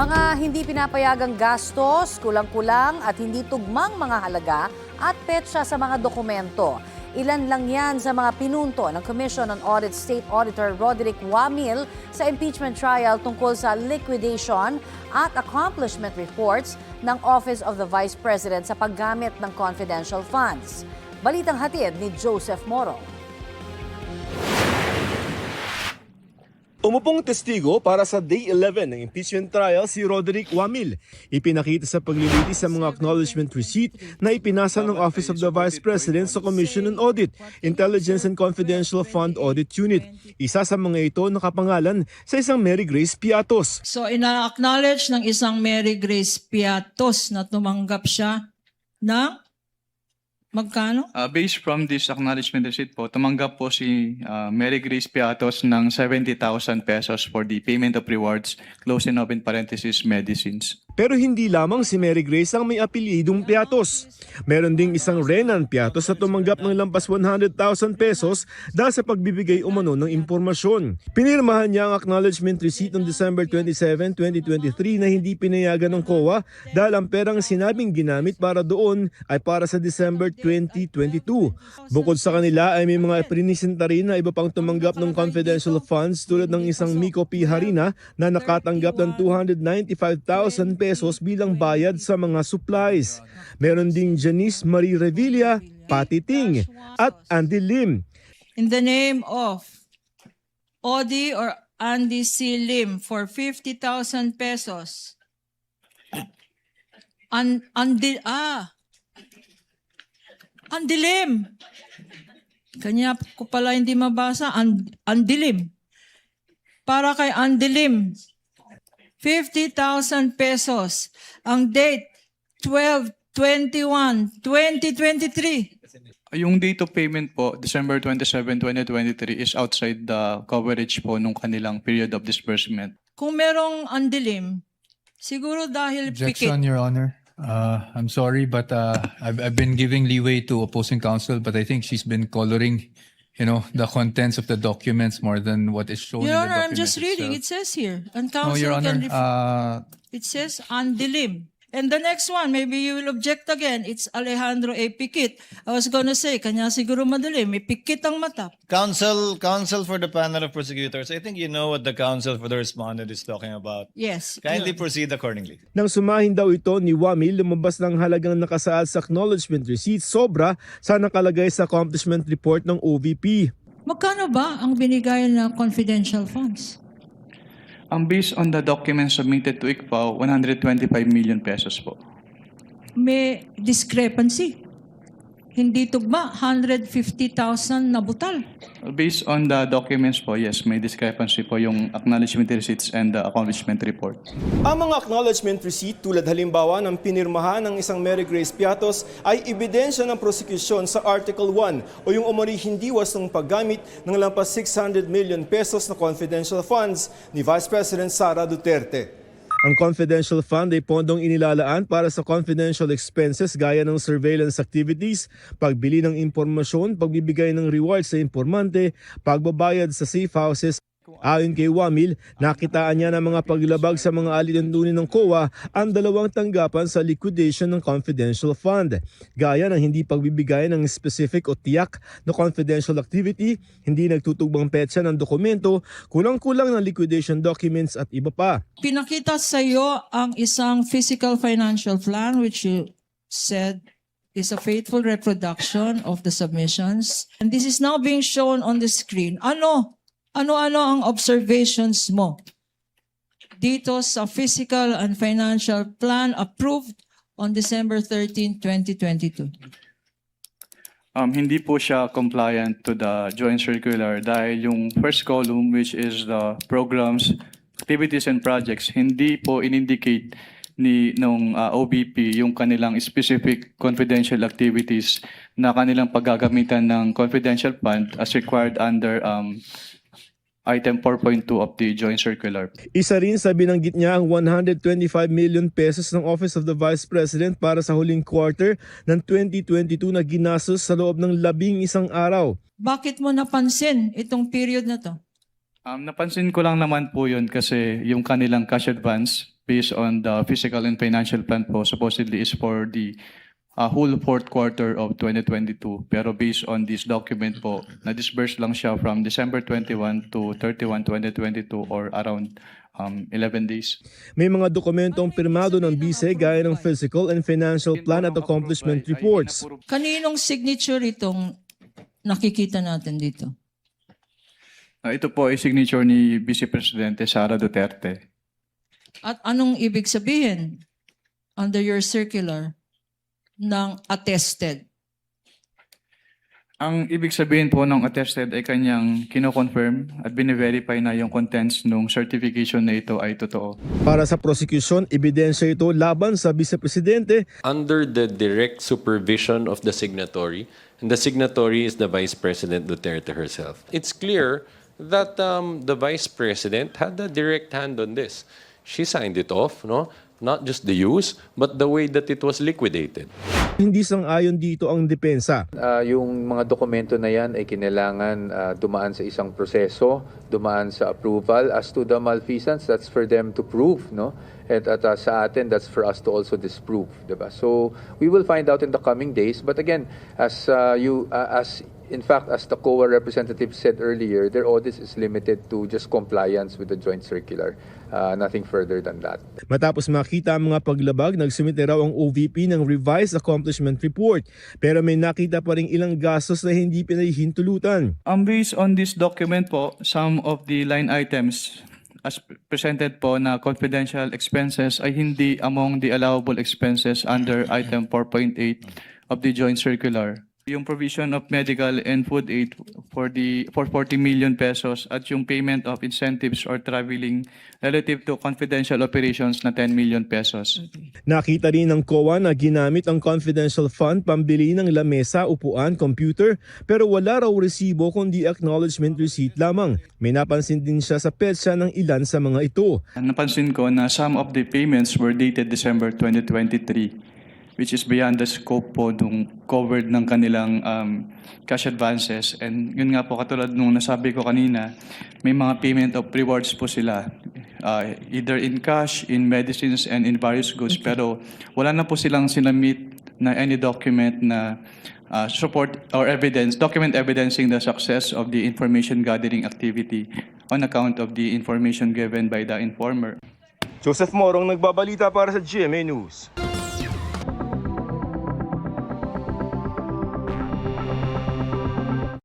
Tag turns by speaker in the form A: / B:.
A: Mga hindi pinapayagang gastos, kulang-kulang at hindi tugmang mga halaga at petsa sa mga dokumento. Ilan lang yan sa mga pinunto ng Commission on Audit State Auditor Roderick Wamil sa impeachment trial tungkol sa liquidation at accomplishment reports ng Office of the Vice President sa paggamit ng confidential funds. Balitang hatid ni Joseph Moro.
B: Umupong testigo para sa Day 11 ng impeachment trial si Roderick Wamil. Ipinakita sa paglilitis sa mga acknowledgement receipt na ipinasa ng Office of the Vice President sa Commission on Audit, Intelligence and Confidential Fund Audit Unit. Isa sa mga ito nakapangalan sa isang Mary Grace Piatos.
C: So ina-acknowledge ng isang Mary Grace Piatos na tumanggap siya ng magkano?
D: Based from this acknowledgement receipt po, tumanggap po si Mary Grace Piatos ng 70,000 pesos for the payment of rewards, close and open parenthesis, medicines.
B: Pero hindi lamang si Mary Grace ang may apelyidong Piatos. Meron ding isang Renan Piatos na tumanggap ng lampas 100,000 pesos dahil sa pagbibigay umano ng impormasyon. Pinirmahan niya ang acknowledgement receipt noong December 27, 2023 na hindi pinayagan ng COA dahil ang perang sinabing ginamit para doon ay para sa December 2022. Bukod sa kanila ay may mga prinisenta rin na iba pang tumanggap ng confidential funds tulad ng isang Miko P. Harina na nakatanggap ng 295,000 pesos bilang bayad sa mga supplies. Meron ding Janice Marie Revilla, Patty Ting at Andy Lim.
C: In the name of Odi or Andy C. Lim for 50,000 pesos. Andy Lim. Kanya ko pala hindi mabasa. Andy Lim. Para kay Andy Lim. 50,000 pesos. Ang date, 12/21/2023.
D: Yung date of payment po, December 27, 2023, is outside the coverage po nung kanilang period of disbursement.
C: Kung merong andilim, siguro dahil
E: Objection,
C: pikit.
E: Your Honor. I'm sorry, but I've been giving leeway to opposing counsel, but I think she's been coloring, the contents of the documents more than what is shown
C: Your
E: in the
C: Honor, I'm
E: document
C: just reading. It
E: itself.
C: says here. And
E: No,
C: counsel
E: Your
C: can
E: Honor.
C: It says andilim. And the next one, maybe you will object again. It's Alejandro A. Pikit. I was gonna say, kanya siguro madali. May pikit ang mata.
F: Counsel for the panel of prosecutors, I think you know what the counsel for the respondent is talking about.
C: Yes.
F: Kindly proceed accordingly.
B: Nang sumahin daw ito ni Wamil, lumabas ng halagang nakasaad sa acknowledgement receipt sobra sa nakalagay sa accomplishment report ng OVP.
C: Magkano ba ang binigay na confidential funds?
D: Based on the documents submitted to ICPAO, 125 million pesos po.
C: May discrepancy. Hindi tugma, 150,000 na butal.
D: Based on the documents po, yes, may discrepancy po yung acknowledgement receipts and the accomplishment report.
B: Ang mga acknowledgement receipt tulad halimbawa ng pinirmahan ng isang Mary Grace Piatos ay ebidensya ng prosecution sa Article 1 o yung umano'y hindi wasong paggamit ng lampas 600 million pesos na confidential funds ni Vice President Sara Duterte. Ang confidential fund ay pondong inilalaan para sa confidential expenses gaya ng surveillance activities, pagbili ng impormasyon, pagbibigay ng rewards sa impormante, pagbabayad sa safe houses. Ayon kay Wamil, nakitaan niya ng mga paglabag sa mga alituntunin ng COA ang dalawang tanggapan sa liquidation ng confidential fund. Gaya ng hindi pagbibigay ng specific o tiyak na confidential activity, hindi nagtutugbang petsa ng dokumento, kulang-kulang ng liquidation documents at iba pa.
C: Pinakita sa iyo ang isang physical financial plan which you said is a faithful reproduction of the submissions. And this is now being shown on the screen. Ano-ano ang observations mo dito sa physical and financial plan approved on December 13, 2022?
D: Hindi po siya compliant to the joint circular dahil yung first column, which is the programs, activities and projects, hindi po in-indicate nung OBP yung kanilang specific confidential activities na kanilang paggagamitan ng confidential fund as required under Item 4.2 of the Joint Circular.
B: Isa rin sa binanggit niya ang 125 million pesos ng Office of the Vice President para sa huling quarter ng 2022 na ginastos sa loob ng 11 araw.
C: Bakit mo napansin itong period na to?
D: Napansin ko lang naman po yun kasi yung kanilang cash advance based on the fiscal and financial plan po, supposedly is for the whole fourth quarter of 2022. Pero based on this document po, na-disburse lang siya from December 21 to 31, 2022 or around 11 days.
B: May mga dokumentong pirmado ng BICE gaya ng Physical and Financial Plan at Accomplishment Reports.
C: Kaninong signature itong nakikita natin dito?
D: Ito po ay signature ni Vice Presidente Sara Duterte.
C: At anong ibig sabihin under your circular ng attested?
D: Ang ibig sabihin po ng attested ay kanyang kino-confirm at bine-verify na yung contents ng certification na ito ay totoo.
B: Para sa prosecution, ebidensya ito laban sa Vice Presidente
G: under the direct supervision of the signatory, and the signatory is the Vice President Duterte herself. It's clear that the Vice President had a direct hand on this. She signed it off, no? Not just the use, but the way that it was liquidated.
B: Hindi sang-ayon dito ang depensa.
H: Yung mga dokumento na yan ay kinailangan dumaan sa isang proseso, dumaan sa approval. As to the malfeasance, that's for them to prove, no? At sa atin, that's for us to also disprove, diba? So we will find out in the coming days. But again, as the COA representative said earlier, their audit is limited to just compliance with the joint circular. Nothing further than that.
B: Matapos makita ang mga paglabag, nagsumite raw ang OVP ng Revised Accomplishment Report. Pero may nakita pa rin ilang gastos na hindi pinahihintulutan.
D: Based on this document po, some of the line items as presented po na confidential expenses ay hindi among the allowable expenses under item 4.8 of the joint circular. Yung provision of medical and food aid for 40 million pesos at yung payment of incentives or traveling relative to confidential operations na 10 million pesos.
B: Nakita rin ng COA na ginamit ang confidential fund pambili ng lamesa, upuan, computer, pero wala raw resibo kundi acknowledgement receipt lamang. May napansin din siya sa petsa ng ilan sa mga ito.
D: Napansin ko na some of the payments were dated December 2023. Which is beyond the scope po nung covered ng kanilang cash advances. And yun nga po, katulad nung nasabi ko kanina, may mga payment of rewards po sila. Either in cash, in medicines, and in various goods. Pero wala na po silang sinamit na any document na support or evidence, document evidencing the success of the information gathering activity on account of the information given by the informer.
B: Joseph Morong nagbabalita para sa GMA News.